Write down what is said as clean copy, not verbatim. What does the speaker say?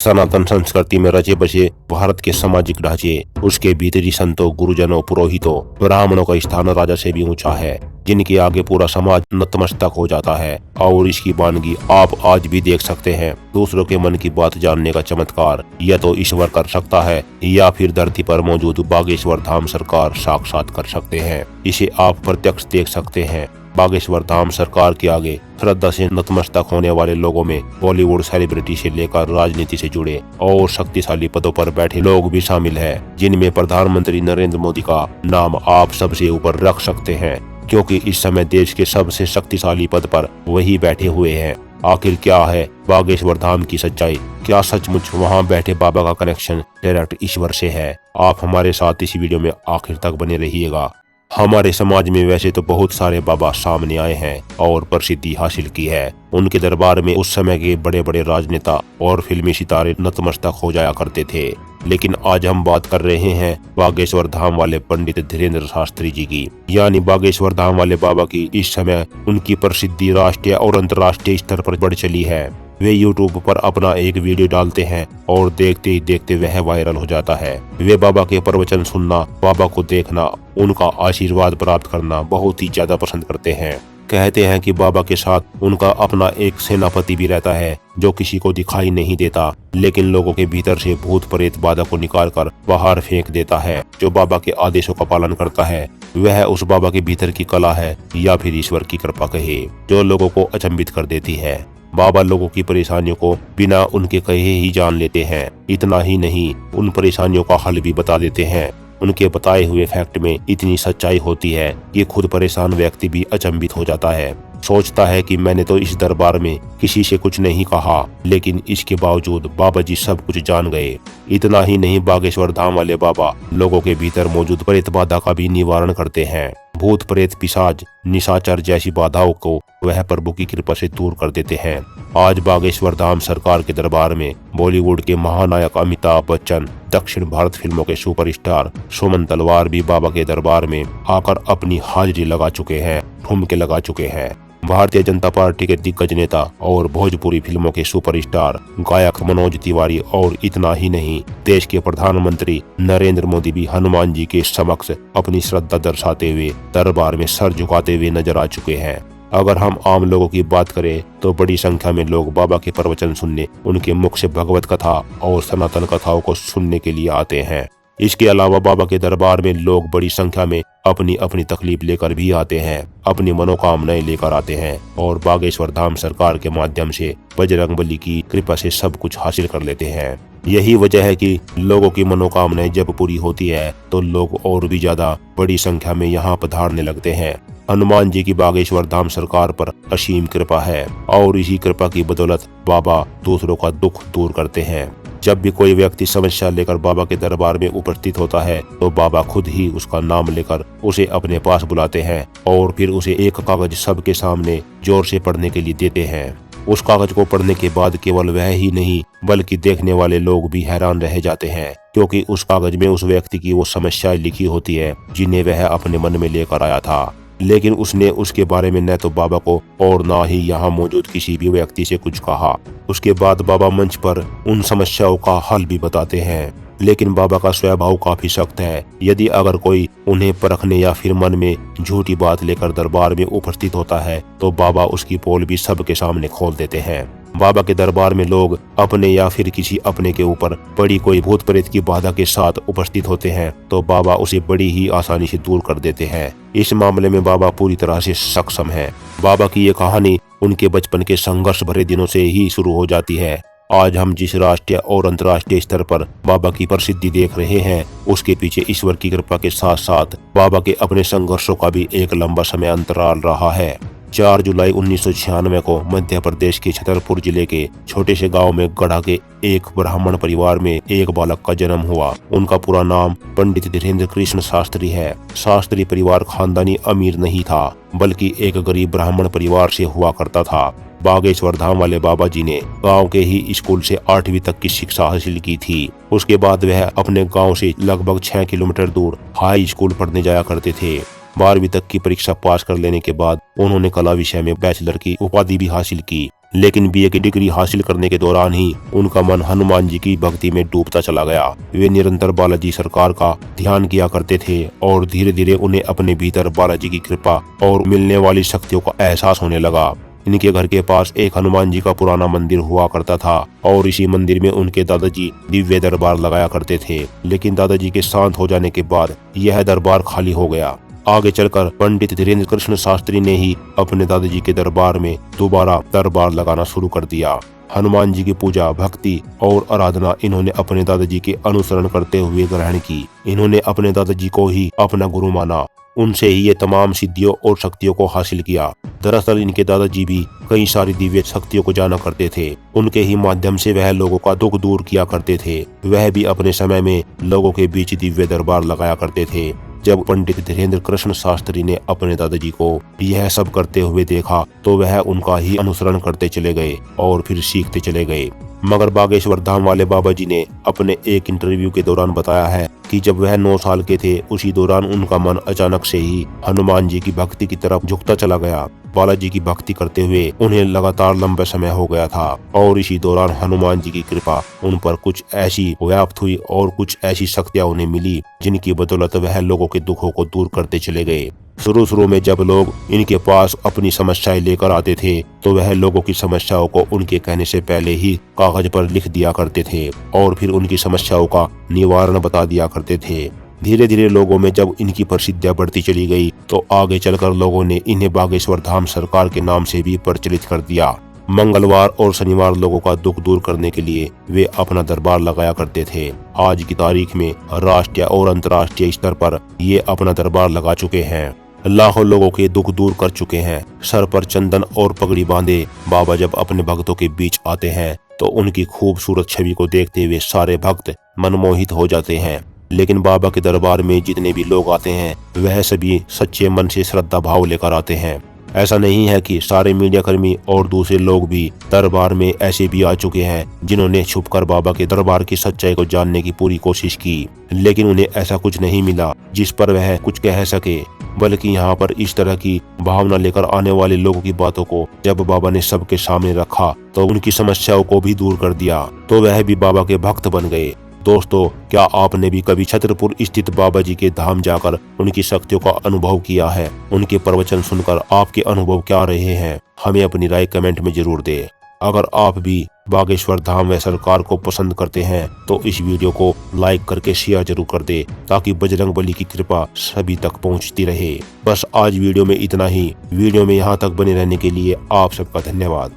सनातन संस्कृति में रचे बसे भारत के सामाजिक ढांचे, उसके भीतरी संतों, गुरुजनों, पुरोहितों, ब्राह्मणों का स्थान राजा से भी ऊंचा है, जिनके आगे पूरा समाज नतमस्तक हो जाता है। और इसकी वानगी आप आज भी देख सकते हैं। दूसरों के मन की बात जानने का चमत्कार यह तो ईश्वर कर सकता है, या फिर धरती पर मौजूद बागेश्वर धाम सरकार साक्षात कर सकते हैं। इसे आप प्रत्यक्ष देख सकते हैं। बागेश्वर धाम सरकार के आगे श्रद्धा से नतमस्तक होने वाले लोगों में बॉलीवुड सेलिब्रिटी से लेकर राजनीति से जुड़े और शक्तिशाली पदों पर बैठे लोग भी शामिल हैं, जिनमें प्रधानमंत्री नरेंद्र मोदी का नाम आप सबसे ऊपर रख सकते हैं, क्योंकि इस समय देश के सबसे शक्तिशाली पद पर वही बैठे हुए हैं। आखिर क्या है बागेश्वर धाम की सच्चाई? क्या सचमुच वहां बैठे बाबा का कनेक्शन डायरेक्ट ईश्वर से है? आप हमारे साथ इस वीडियो में आखिर तक बने रहिएगा। हमारे समाज में वैसे तो बहुत सारे बाबा सामने आए हैं और प्रसिद्धि हासिल की है। उनके दरबार में उस समय के बड़े बड़े राजनेता और फिल्मी सितारे नतमस्तक हो जाया करते थे, लेकिन आज हम बात कर रहे हैं बागेश्वर धाम वाले पंडित धीरेन्द्र शास्त्री जी की। यानी बागेश्वर धाम वाले बाबा की इस समय उनकी प्रसिद्धि राष्ट्रीय और अंतर्राष्ट्रीय स्तर पर बढ़ चली है। वे YouTube पर अपना एक वीडियो डालते हैं और देखते ही देखते वह वायरल हो जाता है। वे बाबा के प्रवचन सुनना, बाबा को देखना, उनका आशीर्वाद प्राप्त करना बहुत ही ज्यादा पसंद करते हैं। कहते हैं कि बाबा के साथ उनका अपना एक सेनापति भी रहता है, जो किसी को दिखाई नहीं देता, लेकिन लोगों के भीतर से भूत प्रेत बाधा को निकाल कर बाहर फेंक देता है। जो बाबा के आदेशों का पालन करता है वह उस बाबा के भीतर की कला है, या फिर ईश्वर की कृपा कहे, जो लोगों को अचंभित कर देती है। बाबा लोगों की परेशानियों को बिना उनके कहे ही जान लेते हैं। इतना ही नहीं, उन परेशानियों का हल भी बता देते हैं। उनके बताए हुए फैक्ट में इतनी सच्चाई होती है कि खुद परेशान व्यक्ति भी अचंभित हो जाता है। सोचता है कि मैंने तो इस दरबार में किसी से कुछ नहीं कहा, लेकिन इसके बावजूद बाबा जी सब कुछ जान गए। इतना ही नहीं, बागेश्वर धाम वाले बाबा लोगों के भीतर मौजूद प्रेत बाधा का भी निवारण करते हैं। भूत प्रेत, पिशाच, निशाचर जैसी बाधाओं को वह प्रभु की कृपा से दूर कर देते हैं। आज बागेश्वर धाम सरकार के दरबार में बॉलीवुड के महानायक अमिताभ बच्चन, दक्षिण भारत फिल्मों के सुपरस्टार सुमन तलवार भी बाबा के दरबार में आकर अपनी हाजिरी लगा चुके हैं, ठुमके लगा चुके हैं। भारतीय जनता पार्टी के दिग्गज नेता और भोजपुरी फिल्मों के सुपरस्टार गायक मनोज तिवारी, और इतना ही नहीं, देश के प्रधानमंत्री नरेंद्र मोदी भी हनुमान जी के समक्ष अपनी श्रद्धा दर्शाते हुए दरबार में सर झुकाते हुए नजर आ चुके हैं। अगर हम आम लोगों की बात करें तो बड़ी संख्या में लोग बाबा के प्रवचन सुनने, उनके मुख से भगवत कथा और सनातन कथाओं को सुनने के लिए आते हैं। इसके अलावा बाबा के दरबार में लोग बड़ी संख्या में अपनी अपनी तकलीफ लेकर भी आते हैं, अपनी मनोकामनाएं लेकर आते हैं, और बागेश्वर धाम सरकार के माध्यम से बजरंगबली की कृपा से सब कुछ हासिल कर लेते हैं। यही वजह है कि लोगों की मनोकामनाएं जब पूरी होती है तो लोग और भी ज्यादा बड़ी संख्या में यहाँ पधारने लगते हैं। हनुमान जी की बागेश्वर धाम सरकार पर असीम कृपा है, और इसी कृपा की बदौलत बाबा दूसरों का दुख दूर करते हैं। जब भी कोई व्यक्ति समस्या लेकर बाबा के दरबार में उपस्थित होता है तो बाबा खुद ही उसका नाम लेकर उसे अपने पास बुलाते हैं, और फिर उसे एक कागज सबके सामने जोर से पढ़ने के लिए देते हैं। उस कागज को पढ़ने के बाद केवल वह ही नहीं, बल्कि देखने वाले लोग भी हैरान रह जाते हैं, क्योंकि उस कागज में उस व्यक्ति की वो समस्याएं लिखी होती है जिन्हें वह अपने मन में लेकर आया था, लेकिन उसने उसके बारे में न तो बाबा को और ना ही यहाँ मौजूद किसी भी व्यक्ति से कुछ कहा। उसके बाद बाबा मंच पर उन समस्याओं का हल भी बताते हैं, लेकिन बाबा का स्वभाव काफी सख्त है। यदि अगर कोई उन्हें परखने या फिर मन में झूठी बात लेकर दरबार में उपस्थित होता है तो बाबा उसकी पोल भी सबके सामने खोल देते हैं। बाबा के दरबार में लोग अपने या फिर किसी अपने के ऊपर बड़ी कोई भूत प्रेत की बाधा के साथ उपस्थित होते हैं तो बाबा उसे बड़ी ही आसानी से दूर कर देते हैं। इस मामले में बाबा पूरी तरह से सक्षम है। बाबा की ये कहानी उनके बचपन के संघर्ष भरे दिनों से ही शुरू हो जाती है। आज हम जिस राष्ट्रीय और अंतर्राष्ट्रीय स्तर पर बाबा की प्रसिद्धि देख रहे हैं, उसके पीछे ईश्वर की कृपा के साथ साथ बाबा के अपने संघर्षों का भी एक लंबा समय अंतराल रहा है। 4 जुलाई 1996 को मध्य प्रदेश के छतरपुर जिले के छोटे से गांव में गढ़ा के एक ब्राह्मण परिवार में एक बालक का जन्म हुआ। उनका पूरा नाम पंडित धीरेन्द्र कृष्ण शास्त्री है। शास्त्री परिवार खानदानी अमीर नहीं था, बल्कि एक गरीब ब्राह्मण परिवार से हुआ करता था। बागेश्वर धाम वाले बाबा जी ने गांव के ही स्कूल से 8वीं तक की शिक्षा हासिल की थी। उसके बाद वह अपने गांव से लगभग 6 किलोमीटर दूर हाई स्कूल पढ़ने जाया करते थे। 12वीं तक की परीक्षा पास कर लेने के बाद उन्होंने कला विषय में बैचलर की उपाधि भी हासिल की। लेकिन बीए की डिग्री हासिल करने के दौरान ही उनका मन हनुमान जी की भक्ति में डूबता चला गया। वे निरंतर बालाजी सरकार का ध्यान किया करते थे और धीरे धीरे उन्हें अपने भीतर बालाजी की कृपा और मिलने वाली शक्तियों का एहसास होने लगा। इनके घर के पास एक हनुमान जी का पुराना मंदिर हुआ करता था और इसी मंदिर में उनके दादाजी दिव्य दरबार लगाया करते थे। लेकिन दादाजी के शांत हो जाने के बाद यह दरबार खाली हो गया। आगे चलकर पंडित धीरेन्द्र कृष्ण शास्त्री ने ही अपने दादाजी के दरबार में दोबारा दरबार लगाना शुरू कर दिया। हनुमान जी की पूजा, भक्ति और आराधना इन्होंने अपने दादाजी के अनुसरण करते हुए ग्रहण की। इन्होंने अपने दादाजी को ही अपना गुरु माना। उनसे ही ये तमाम सिद्धियों और शक्तियों को हासिल किया। दरअसल इनके दादाजी भी कई सारी दिव्य शक्तियों को जाना करते थे। उनके ही माध्यम से वह लोगों का दुख दूर किया करते थे। वह भी अपने समय में लोगों के बीच दिव्य दरबार लगाया करते थे। जब पंडित धीरेन्द्र कृष्ण शास्त्री ने अपने दादाजी को यह सब करते हुए देखा तो वह उनका ही अनुसरण करते चले गए और फिर सीखते चले गए। मगर बागेश्वर धाम वाले बाबा जी ने अपने एक इंटरव्यू के दौरान बताया है कि जब वह 9 साल के थे उसी दौरान उनका मन अचानक से ही हनुमान जी की भक्ति की तरफ झुकता चला गया। बालाजी की भक्ति करते हुए उन्हें लगातार लंबा समय हो गया था और इसी दौरान हनुमान जी की कृपा उन पर कुछ ऐसी व्याप्त हुई और कुछ ऐसी शक्तियां उन्हें मिली जिनकी बदौलत वह लोगों के दुखों को दूर करते चले गए। शुरू में जब लोग इनके पास अपनी समस्याएं लेकर आते थे तो वह लोगों की समस्याओं को उनके कहने से पहले ही कागज पर लिख दिया करते थे और फिर उनकी समस्याओं का निवारण बता दिया करते थे। धीरे धीरे लोगों में जब इनकी प्रसिद्धियां बढ़ती चली गई तो आगे चलकर लोगों ने इन्हें बागेश्वर धाम सरकार के नाम से भी प्रचलित कर दिया। मंगलवार और शनिवार लोगों का दुख दूर करने के लिए वे अपना दरबार लगाया करते थे। आज की तारीख में राष्ट्रीय और अंतर्राष्ट्रीय स्तर पर ये अपना दरबार लगा चुके हैं। लाखों लोगों के दुख दूर कर चुके हैं। सर पर चंदन और पगड़ी बांधे बाबा जब अपने भक्तों के बीच आते हैं तो उनकी खूबसूरत छवि को देखते हुए सारे भक्त मनमोहित हो जाते हैं। लेकिन बाबा के दरबार में जितने भी लोग आते हैं वह सभी सच्चे मन से श्रद्धा भाव लेकर आते हैं। ऐसा नहीं है कि सारे मीडिया कर्मी और दूसरे लोग भी दरबार में ऐसे भी आ चुके हैं जिन्होंने छुपकर बाबा के दरबार की सच्चाई को जानने की पूरी कोशिश की, लेकिन उन्हें ऐसा कुछ नहीं मिला जिस पर वह कुछ कह सके। बल्कि यहाँ पर इस तरह की भावना लेकर आने वाले लोगों की बातों को जब बाबा ने सबके सामने रखा तो उनकी समस्याओं को भी दूर कर दिया, तो वह भी बाबा के भक्त बन गए। दोस्तों, क्या आपने भी कभी छतरपुर स्थित बाबा जी के धाम जाकर उनकी शक्तियों का अनुभव किया है? उनके प्रवचन सुनकर आपके अनुभव क्या रहे हैं? हमें अपनी राय कमेंट में जरूर दें। अगर आप भी बागेश्वर धाम व सरकार को पसंद करते हैं तो इस वीडियो को लाइक करके शेयर जरूर कर दे ताकि बजरंग बली की कृपा सभी तक पहुंचती रहे। बस आज वीडियो में इतना ही। वीडियो में यहाँ तक बने रहने के लिए आप सबका धन्यवाद।